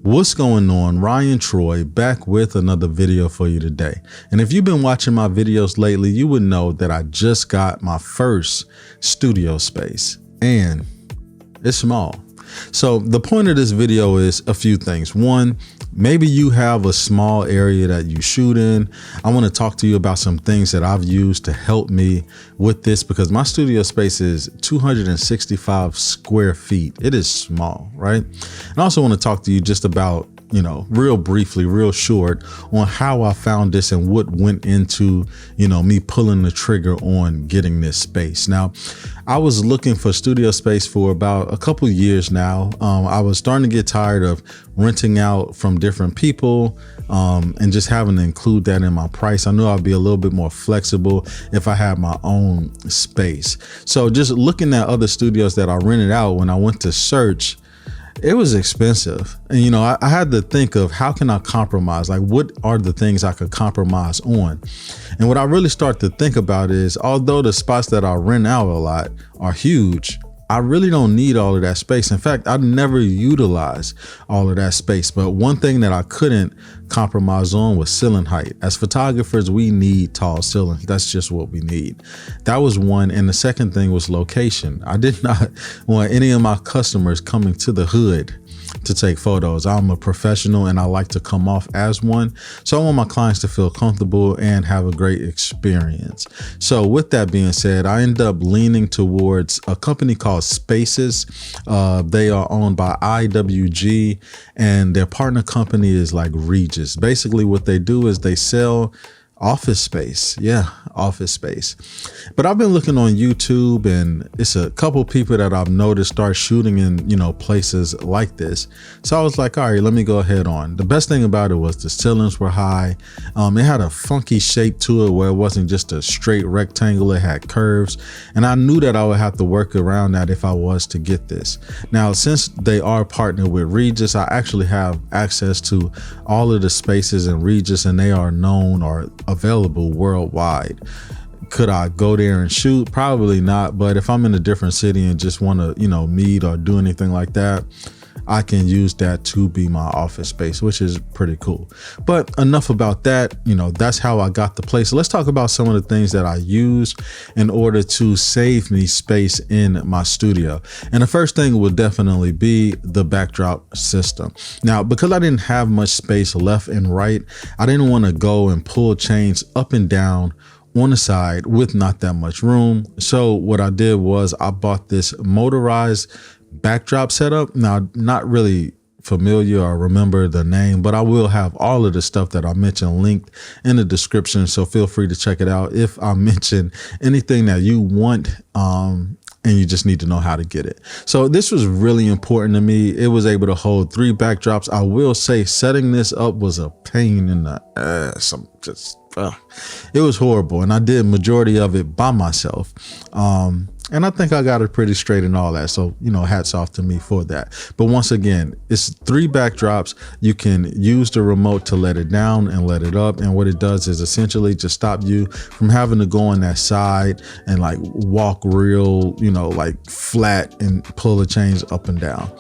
What's going on? Ryan Troy back with another video for you today. And if you've been watching my videos lately, you would know that I just got my first studio space and it's small. So the point of this video is a few things. One, maybe you have a small area that you shoot in. I want to talk to you about some things that I've used to help me with this because my studio space is 265 square feet. It is small, right? And I also want to talk to you just about, real briefly, real short on how I found this and what went into, me pulling the trigger on getting this space. Now, I was looking for studio space for about a couple of years now. I was starting to get tired of renting out from different people and just having to include that in my price. I knew I'd be a little bit more flexible if I had my own space. So just looking at other studios that I rented out, when I went to search, it was expensive. And, I had to think of how can I compromise? Like, what are the things I could compromise on? And what I really start to think about is, although the spots that I rent out a lot are huge, I really don't need all of that space. In fact, I never utilize all of that space. But one thing that I couldn't compromise on was ceiling height. As photographers, we need tall ceilings. That's just what we need. That was one. And the second thing was location. I did not want any of my customers coming to the hood to take photos. I'm a professional and I like to come off as one. So I want my clients to feel comfortable and have a great experience. So with that being said, I ended up leaning towards a company called Spaces. They are owned by IWG and their partner company is like Regus. Basically what they do is they sell office space. Yeah, office space. But I've been looking on YouTube and it's a couple people that I've noticed start shooting in, places like this. So I was like, all right, let me go ahead on. The best thing about it was the ceilings were high. It had a funky shape to it where it wasn't just a straight rectangle. It had curves. And I knew that I would have to work around that if I was to get this. Now, since they are partnered with Regus, I actually have access to all of the spaces in Regus and they are known or available worldwide. Could I go there and shoot? Probably not. But if I'm in a different city and just want to, meet or do anything like that, I can use that to be my office space, which is pretty cool. But enough about that. That's how I got the place. So let's talk about some of the things that I use in order to save me space in my studio. And the first thing will definitely be the backdrop system. Now, because I didn't have much space left and right, I didn't want to go and pull chains up and down on the side with not that much room. So what I did was I bought this Motorized backdrop setup. Now, not really familiar or remember the name, but I will have all of the stuff that I mentioned linked in the description. So feel free to check it out if I mention anything that you want, and you just need to know how to get it. So this was really important to me. It was able to hold 3 backdrops. I will say setting this up was a pain in the ass. It was horrible. And I did majority of it by myself. And I think I got it pretty straight and all that. So, hats off to me for that. But once again, it's 3 backdrops. You can use the remote to let it down and let it up. And what it does is essentially just stop you from having to go on that side and like walk real, like flat and pull the chains up and down.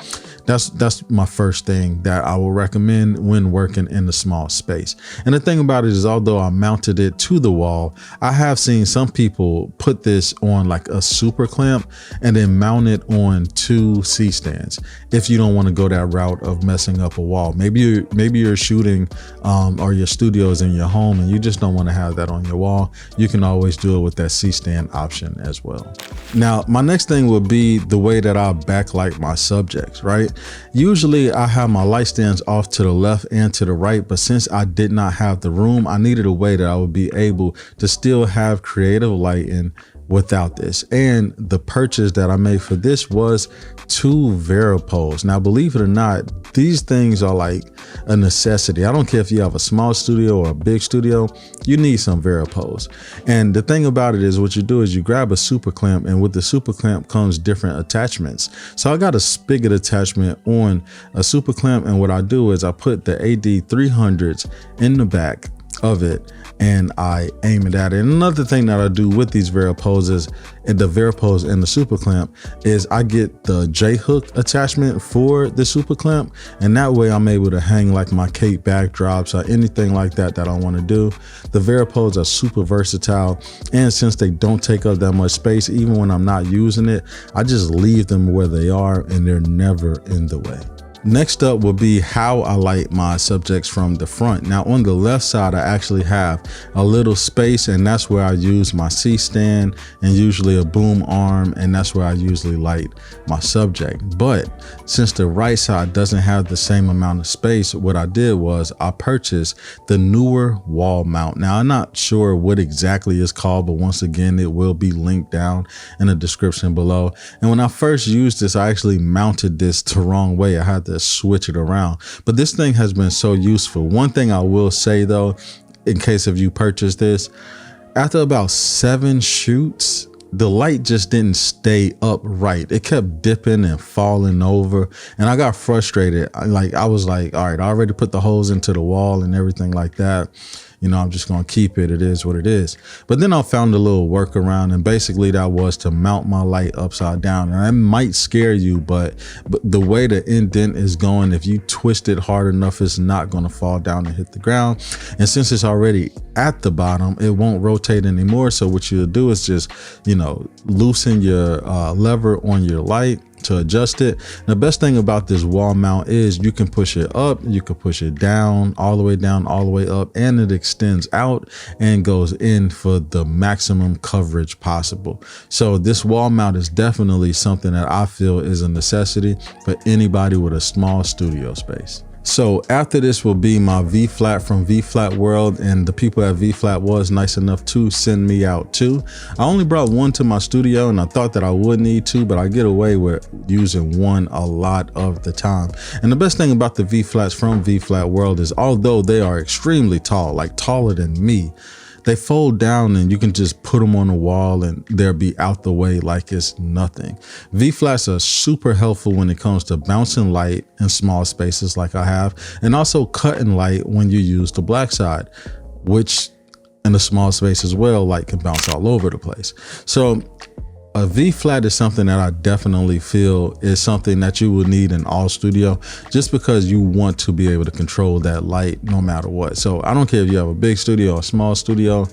That's my first thing that I will recommend when working in a small space. And the thing about it is, although I mounted it to the wall, I have seen some people put this on like a super clamp and then mount it on 2 C-stands. If you don't want to go that route of messing up a wall, maybe you're shooting or your studio is in your home and you just don't want to have that on your wall. You can always do it with that C-stand option as well. Now, my next thing would be the way that I backlight my subjects, right? Usually I have my light stands off to the left and to the right, but since I did not have the room, I needed a way that I would be able to still have creative lighting without this. And the purchase that I made for this was 2 Varipoles. Now, believe it or not, these things are like a necessity. I don't care if you have a small studio or a big studio, you need some Varipoles. And the thing about it is what you do is you grab a super clamp, and with the super clamp comes different attachments. So I got a spigot attachment on a super clamp, and what I do is I put the AD 300s in the back of it and I aim it at it. And another thing that I do with these Variposes and the Varipose and the super clamp is I get the J hook attachment for the super clamp, and that way I'm able to hang like my cape backdrops or anything like that I want to do. The Varipose are super versatile, and since they don't take up that much space, even when I'm not using it, I just leave them where they are and they're never in the way. Next up will be how I light my subjects from the front. Now on the left side, I actually have a little space, and that's where I use my C-stand and usually a boom arm, and that's where I usually light my subject. But since the right side doesn't have the same amount of space, what I did was I purchased the newer wall mount. Now I'm not sure what exactly it's called, but once again, it will be linked down in the description below. And when I first used this, I actually mounted this the wrong way. I had to switch it around, but this thing has been so useful. One thing I will say though, in case if you purchase this, after about 7 shoots, the light just didn't stay upright. It kept dipping and falling over, and I got frustrated. I was like, all right, I already put the holes into the wall and everything like that. You know, I'm just gonna keep it. It is what it is. But then I found a little workaround, and basically that was to mount my light upside down. And that might scare you, but the way the indent is going, if you twist it hard enough, it's not gonna fall down and hit the ground. And since it's already at the bottom, it won't rotate anymore. So what you'll do is just, you know, loosen your lever on your light to adjust it. The best thing about this wall mount is you can push it up, you can push it down, all the way up, and it extends out and goes in for the maximum coverage possible. So this wall mount is definitely something that I feel is a necessity for anybody with a small studio space. So after this will be my V-flat from V-flat World, and the people at V-flat was nice enough to send me out 2. I only brought 1 to my studio, and I thought that I would need 2, but I get away with using 1 a lot of the time. And the best thing about the V-flats from V-flat World is, although they are extremely tall, like taller than me, they fold down and you can just put them on the wall and they'll be out the way like it's nothing. V-flats are super helpful when it comes to bouncing light in small spaces like I have, and also cutting light when you use the black side, which in a small space as well, light can bounce all over the place. So a V-flat is something that I definitely feel is something that you will need in all studio, just because you want to be able to control that light no matter what. So I don't care if you have a big studio or a small studio,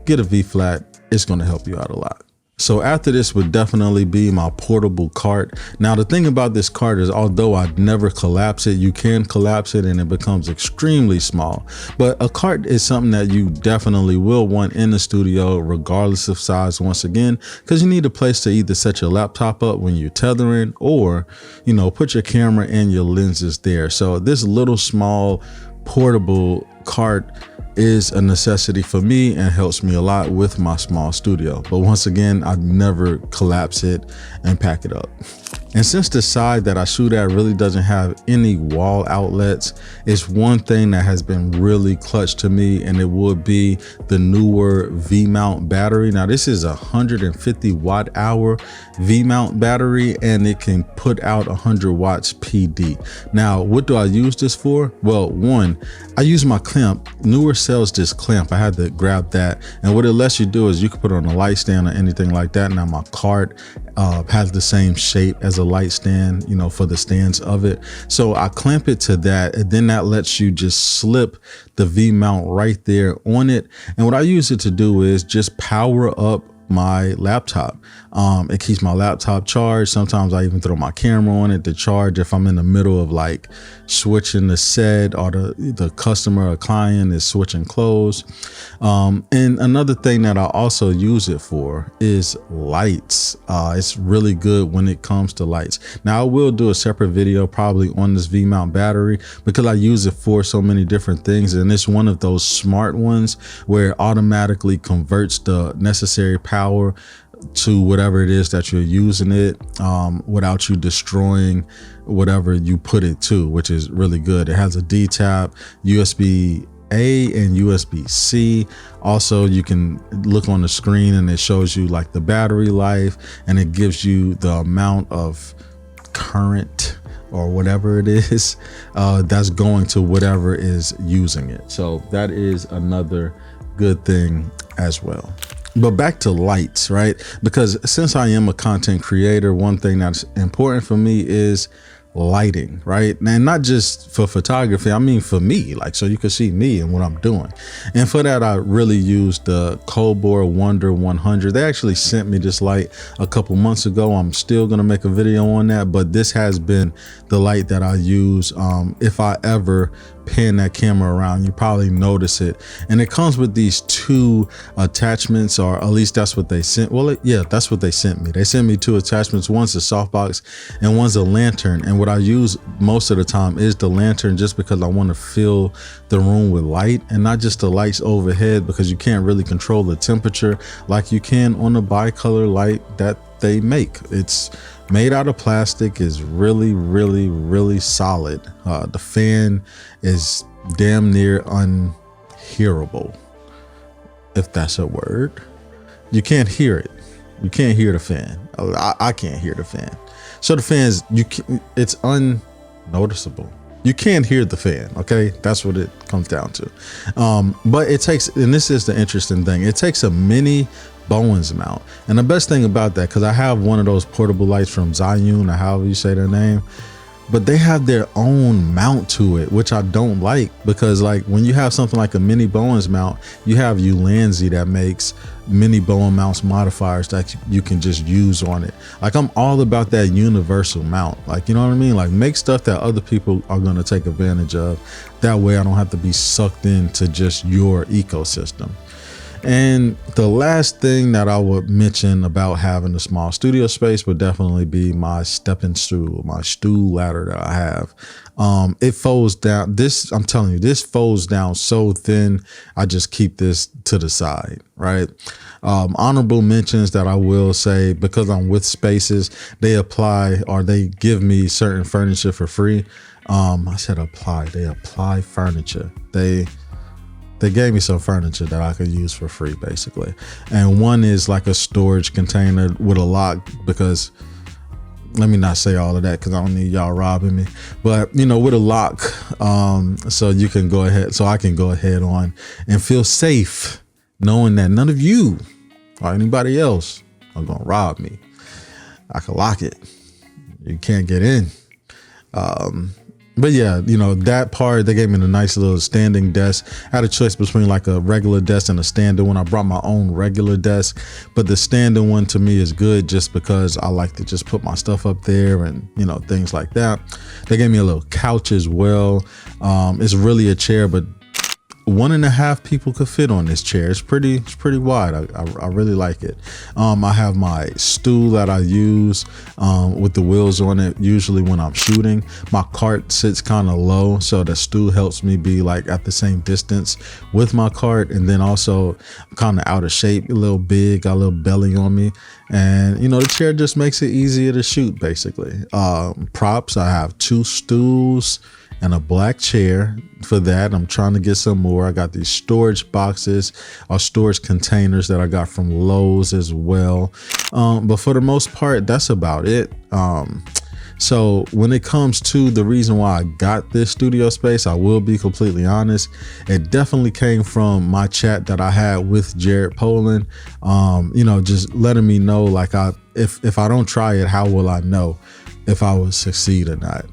get a V-flat. It's going to help you out a lot. So after this would definitely be my portable cart. Now the thing about this cart is, although I'd never collapse it, you can collapse it and it becomes extremely small. But a cart is something that you definitely will want in the studio regardless of size, once again, because you need a place to either set your laptop up when you're tethering, or, you know, put your camera and your lenses there. So this little small portable cart is a necessity for me and helps me a lot with my small studio. But once again, I'd never collapse it and pack it up. And since the side that I shoot at really doesn't have any wall outlets, it's one thing that has been really clutch to me, and it would be the newer V-mount battery. Now this is a 150 watt hour V-mount battery, and it can put out 100 watts PD. Now, what do I use this for? Well, one, I use my clamp. Newer sells this clamp. I had to grab that, and what it lets you do is you can put it on a light stand or anything like that. Now my cart has the same shape as a light stand, you know, for the stands of it. So I clamp it to that, and then that lets you just slip the V mount right there on it. And what I use it to do is just power up my laptop. It keeps my laptop charged. Sometimes I even throw my camera on it to charge if I'm in the middle of like switching the set, or the customer or client is switching clothes. And another thing that I also use it for is lights. It's really good when it comes to lights. Now I will do a separate video probably on this V-mount battery, because I use it for so many different things, and it's one of those smart ones where it automatically converts the necessary power to whatever it is that you're using it, without you destroying whatever you put it to, which is really good. It has a D-tap, USB-A and USB-C. Also, you can look on the screen and it shows you like the battery life, and it gives you the amount of current or whatever it is, that's going to whatever is using it. So that is another good thing as well. But back to lights, right? Because since I am a content creator, one thing that's important for me is lighting, right? And not just for photography, I mean for me, like so you can see me and what I'm doing. And for that, I really used the Colbor Wonder 100. They actually sent me this light a couple months ago. I'm still gonna make a video on that, but this has been the light that I use if I ever pan that camera around, you probably notice it. And it comes with these two attachments, or at least that's what they sent. Well, yeah, that's what they sent me. They sent me two attachments. One's a softbox and one's a lantern. And what I use most of the time is the lantern, just because I want to fill the room with light and not just the lights overhead, because you can't really control the temperature like you can on the bicolor light that they make. It's made out of plastic, is really, really, really solid. The fan is damn near unhearable, if that's a word. You can't hear it. You can't hear the fan. I can't hear the fan. So the fans, it's unnoticeable. You can't hear the fan, okay? That's what it comes down to. But it takes, and this is the interesting thing, it takes a mini Bowens mount. And the best thing about that, because I have one of those portable lights from Zhiyun, or however you say their name, but they have their own mount to it, which I don't like, because like when you have something like a mini Bowens mount, you have Ulanzi that makes mini Bowens mounts modifiers that you can just use on it. Like I'm all about that universal mount. Like, you know what I mean? Like make stuff that other people are going to take advantage of. That way I don't have to be sucked into just your ecosystem. And the last thing that I would mention about having a small studio space would definitely be my stepping stool, my stool ladder that I have. It folds down. This, I'm telling you, this folds down so thin. I just keep this to the side, right? Honorable mentions that I will say, because I'm with Spaces, they apply, or they give me certain furniture for free. I said apply, they apply furniture. They gave me some furniture that I could use for free, basically. And one is like a storage container with a lock, because let me not say all of that because I don't need y'all robbing me, but you know, with a lock, so you can go ahead, so I can go ahead on and feel safe knowing that none of you or anybody else are gonna rob me. I can lock it. You can't get in. But yeah, you know, that part, they gave me a nice little standing desk. I had a choice between like a regular desk and a standing one. I brought my own regular desk, but the standing one to me is good just because I like to just put my stuff up there and, you know, things like that. They gave me a little couch as well. It's really a chair, but 1.5 people could fit on this chair. It's pretty wide. I really like it. I have my stool that I use with the wheels on it, usually when I'm shooting. My cart sits kind of low, so the stool helps me be like at the same distance with my cart. And then also I'm kind of out of shape, a little big, got a little belly on me. And you know, the chair just makes it easier to shoot, basically. Props, I have 2 stools and a black chair for that. I'm trying to get some more. I got these storage boxes or storage containers that I got from Lowe's as well. But for the most part, that's about it. So when it comes to the reason why I got this studio space, I will be completely honest. It definitely came from my chat that I had with Jared Poland. You know, just letting me know, like, if I don't try it, how will I know if I would succeed or not?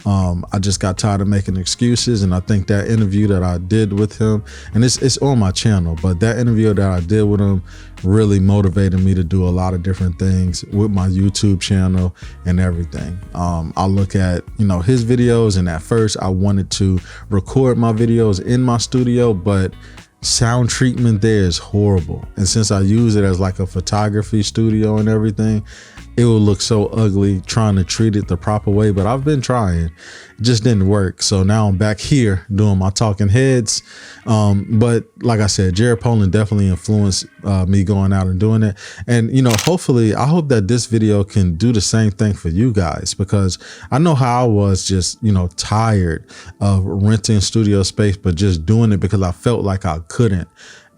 I just got tired of making excuses, and I think that interview that I did with him, and it's on my channel, but that interview that I did with him really motivated me to do a lot of different things with my YouTube channel and everything. I look at, you know, his videos, and at first I wanted to record my videos in my studio, but sound treatment there is horrible. And since I use it as like a photography studio and everything, it will look so ugly trying to treat it the proper way. But I've been trying, it just didn't work. So now I'm back here doing my talking heads. But like I said, Jared Poland definitely influenced me going out and doing it. And, you know, hopefully, I hope that this video can do the same thing for you guys, because I know how I was just, you know, tired of renting studio space, but just doing it because I felt like I couldn't.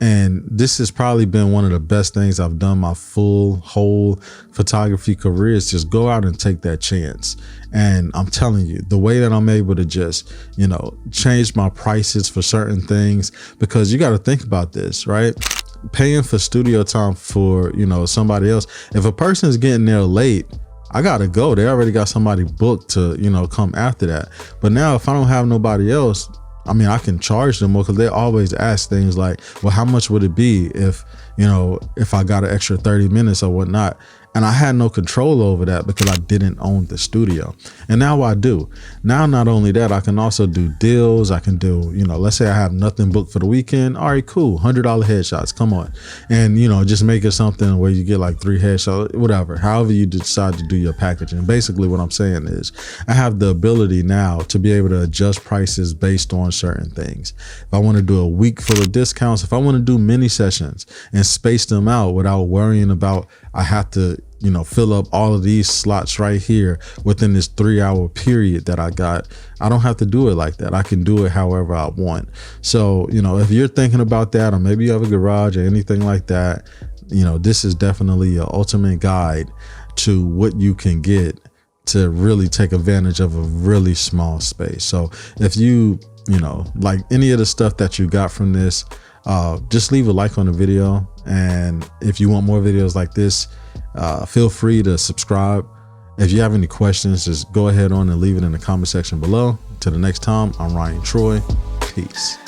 And this has probably been one of the best things I've done my whole photography career, is just go out and take that chance. And I'm telling you, the way that I'm able to just, change my prices for certain things, because you got to think about this, right? Paying for studio time for, somebody else. If a person is getting there late, I gotta go. They already got somebody booked to, come after that. But now if I don't have nobody else, I can charge them more, because they always ask things like, well, how much would it be if I got an extra 30 minutes or whatnot? And I had no control over that because I didn't own the studio. And now I do. Now, not only that, I can also do deals. I can do, let's say I have nothing booked for the weekend. All right, cool. $100 headshots. Come on. And, just make it something where you get like 3 headshots, whatever, however you decide to do your packaging. Basically what I'm saying is I have the ability now to be able to adjust prices based on certain things. If I want to do a week full of discounts, if I want to do mini sessions and space them out without worrying about, I have to, fill up all of these slots right here within this 3-hour period that I got. I don't have to do it like that. I can do it however I want. So, if you're thinking about that, or maybe you have a garage or anything like that, this is definitely your ultimate guide to what you can get to really take advantage of a really small space. So if you, like any of the stuff that you got from this, just leave a like on the video. And if you want more videos like this, feel free to subscribe. If you have any questions, just go ahead on and leave it in the comment section below. Till the next time, I'm Ryan Troy. Peace.